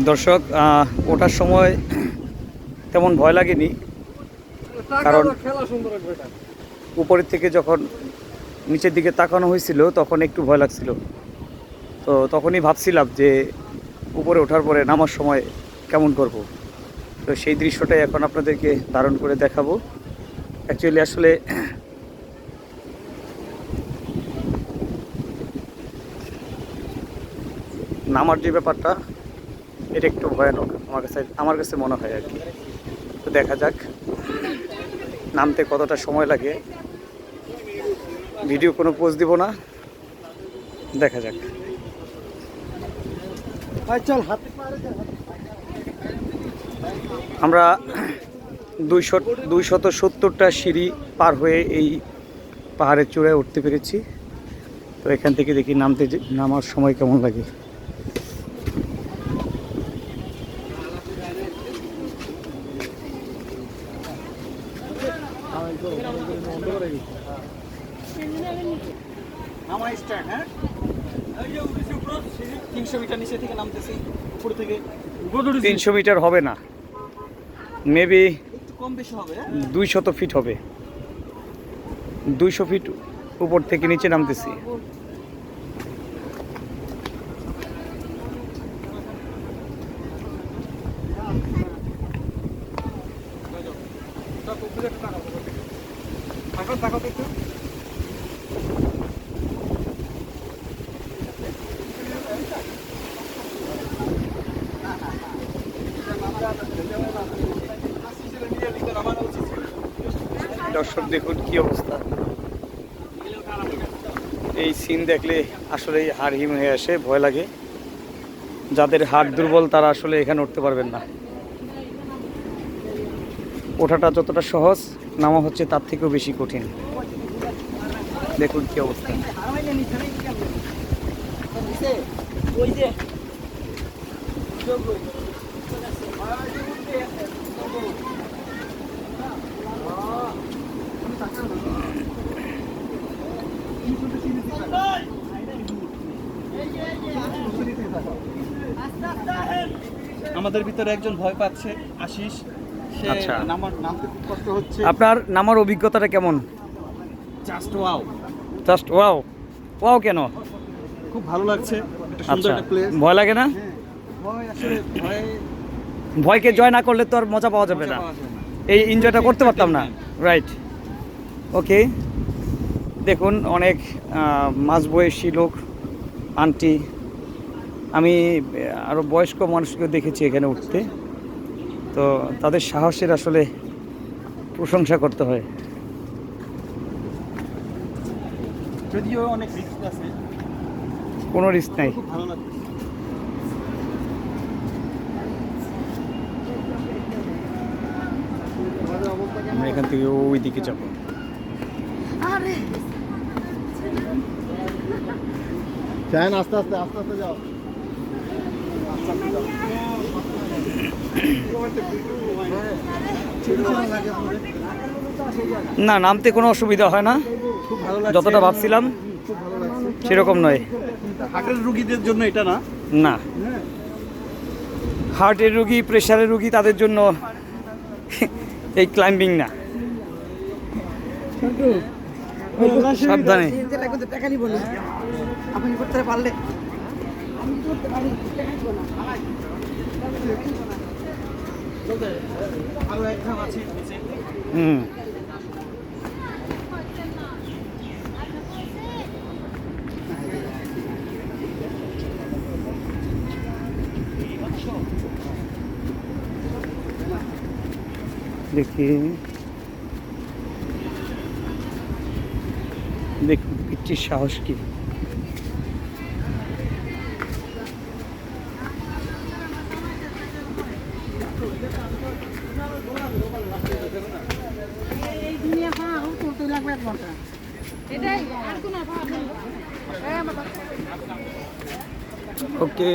দর্শক, ওঠার সময় তেমন ভয় লাগেনি, কারণ উপরের থেকে যখন নিচের দিকে তাকানো হয়েছিল তখন একটু ভয় লাগছিল। তো তখনই ভাবছিলাম যে উপরে ওঠার পরে নামার সময় কেমন করব। তো সেই দৃশ্যটাই এখন আপনাদেরকে ধারণ করে দেখাবো। অ্যাকচুয়ালি আসলে নামার যে ব্যাপারটা, এটা একটু ভয়ানক আমার কাছে মনে হয় আর কি। তো দেখা যাক নামতে কতটা সময় লাগে। ভিডিও কোনো পোজ দিব না, দেখা যাক। আমরা 270টা সিঁড়ি পার হয়ে এই পাহাড়ের চূড়ায় উঠতে পেরেছি। তো এখান থেকে দেখি নামার সময় কেমন লাগে। আমার স্টার্ট, হ্যাঁ 300 মিটার নিচে থেকে নামতেছি, উপর থেকে 300 মিটার হবে না, মেবি একটু কম বেশি হবে। 200 ফিট হবে। 200 ফিট উপর থেকে নিচে নামতেছি। দর্শক দেখুন কি অবস্থা। এই সিন দেখলে আসলে হাড় হিম হয়ে আসে, ভয় লাগে। যাদের হাড় দুর্বল তারা আসলে এখানে উঠতে পারবেন না। ওঠাটা যতটা সহজ, নামা হচ্ছে তার থেকেও বেশি কঠিন। দেখুন কি অবস্থা। আমাদের ভিতরে একজন ভয় পাচ্ছে, আশিস। আচ্ছা, নামতে খুব কষ্ট হচ্ছে। আপনার নামার অভিজ্ঞতাটা কেমন? Just wow, just wow. Wow কেন? খুব ভালো লাগছে, একটা সুন্দর আচ্ছা, একটা প্লেস। ভয় লাগে না? ভয় আসলে ভয়কে জয় না করলে তো আর মজা পাওয়া যাবে না, এই এনজয়টা করতে পারতাম না। রাইট, ওকে। দেখুন অনেক মাঝবয়সী লোক, আন্টি, আমি আরও বয়স্ক মানুষকে দেখেছি এখানে উঠতে। তো তাদের সাহসের আসলে প্রশংসা করতে হয়। যদিও অনেক রিস্ক আছে, কোনো রিস্ক নাই। খুব ভালো লাগছে। আমরা এখান থেকে ওই দিকে যাবো। যান, আস্তে আস্তে আস্তে আস্তে যাও। না, নামতে কোনো অসুবিধা হয় না, যতটা ভাবছিলাম সেরকম নয়। হার্টের রোগীদের জন্য এটা না, না, হার্টের রুগী, প্রেশারের রুগী, তাদের জন্য এই ক্লাইম্বিং না। সাবধানে। টাকা নিব না, আপনি করতে পারলে হুম, দেখি দেখুন পিচ্চির সাহস কি। ওকে।